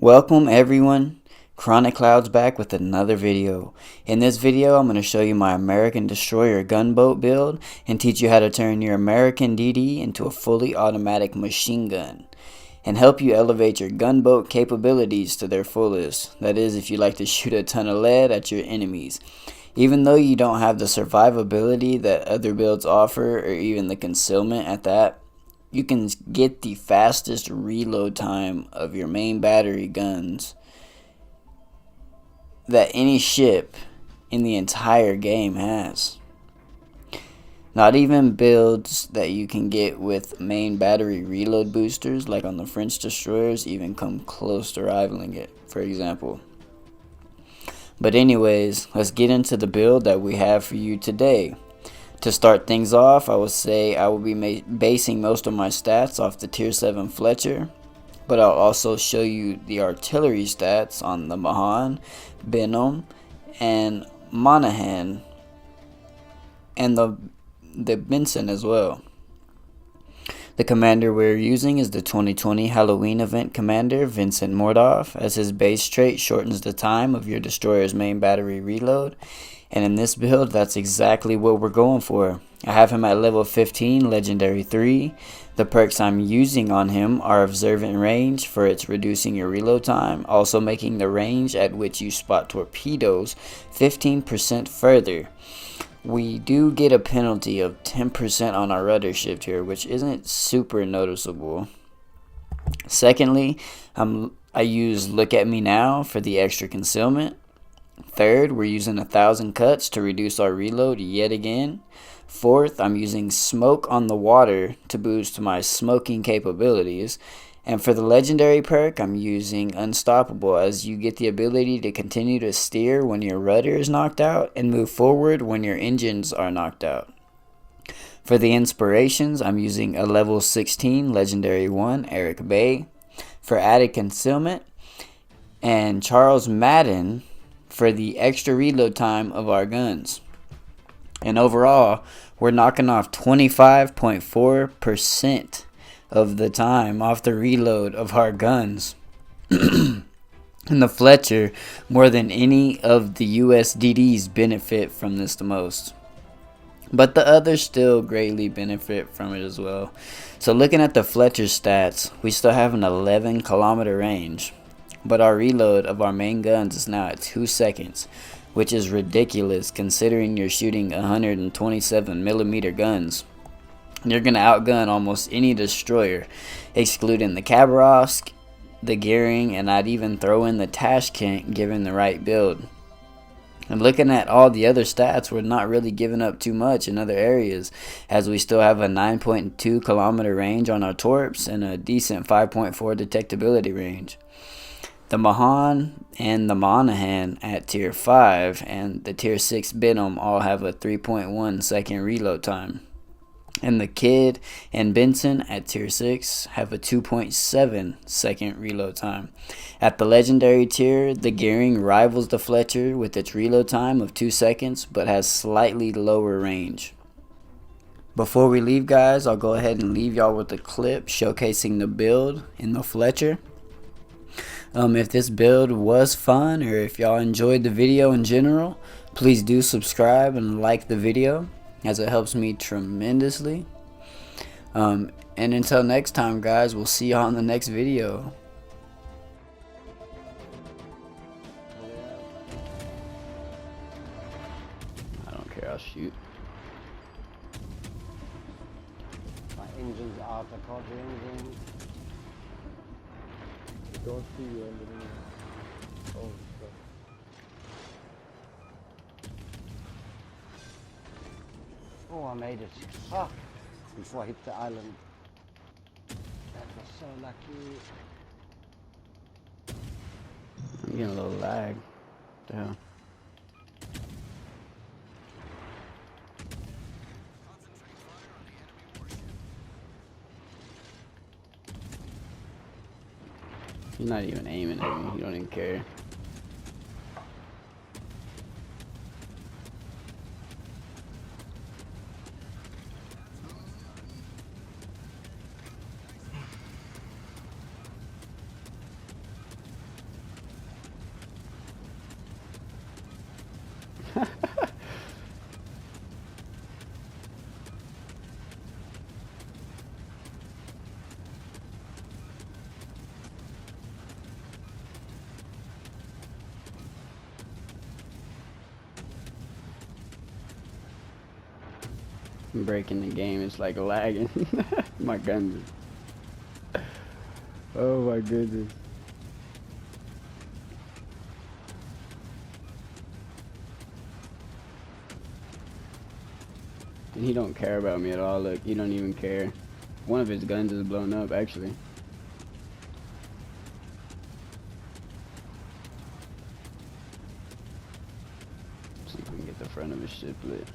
Welcome everyone, ChronicKloudz back with another video. In this video I'm going to show you my American Destroyer gunboat build and teach you how to turn your American DD into a fully automatic machine gun and help you elevate your gunboat capabilities to their fullest. That is, if you like to shoot a ton of lead at your enemies. Even though you don't have the survivability that other builds offer, or even the concealment at that, you can get the fastest reload time of your main battery guns that any ship in the entire game has. Not even builds that you can get with main battery reload boosters like on the French destroyers even come close to rivaling it, for example. But anyways, let's get into the build that we have for you today. To start things off, I would say I will be basing most of my stats off the tier 7 Fletcher, but I'll also show you the artillery stats on the Mahan, Benham, and Monahan, and the Benson as well. The commander we're using is the 2020 Halloween event commander, Vincent Mordoff, as his base trait shortens the time of your destroyer's main battery reload. And in this build, that's exactly what we're going for. I have him at level 15, legendary 3. The perks I'm using on him are observant range for its reducing your reload time, also making the range at which you spot torpedoes 15% further. We do get a penalty of 10% on our rudder shift here, which isn't super noticeable. Secondly, I use Look At Me Now for the extra concealment. Third, we're using 1,000 cuts to reduce our reload yet again. Fourth, I'm using Smoke on the Water to boost my smoking capabilities. And for the legendary perk, I'm using Unstoppable, as you get the ability to continue to steer when your rudder is knocked out and move forward when your engines are knocked out. For the inspirations, I'm using a level 16 legendary 1 Eric Bay for added concealment, and Charles Madden for the extra reload time of our guns. And overall, we're knocking off 25.4% of the time off the reload of our guns. And the Fletcher, more than any of the US DDs, benefit from this the most. But the others still greatly benefit from it as well. So looking at the Fletcher stats, we still have an 11-kilometer range. But our reload of our main guns is now at 2 seconds, which is ridiculous considering you're shooting 127mm guns. You're going to outgun almost any destroyer, excluding the Khabarovsk, the Gearing, and I'd even throw in the Tashkent given the right build. And looking at all the other stats, we're not really giving up too much in other areas, as we still have a 9.2 kilometer range on our torps and a decent 5.4 detectability range. The Mahan and the Monahan at tier 5 and the tier 6 Benham all have a 3.1 second reload time. And the Kid and Benson at tier 6 have a 2.7 second reload time. At the legendary tier, the Gearing rivals the Fletcher with its reload time of 2 seconds, but has slightly lower range. Before we leave, guys, I'll go ahead and leave y'all with a clip showcasing the build in the Fletcher. If this build was fun, or if y'all enjoyed the video in general, please do subscribe and like the video, as it helps me tremendously. And until next time, guys, we'll see y'all in the next video. I don't care, I'll shoot. My engine's out, I can't do anything. Don't see you underneath. Oh, shit. Oh, I made it. Fuck! Before I hit the island. That was so lucky. I'm getting a little lag. Damn. He's not even aiming at me. He don't even care. I'm breaking the game. It's like lagging. My guns. Oh my goodness. And he don't care about me at all. Look, he don't even care. One of his guns is blown up, actually. See if we can get the front of his ship lit.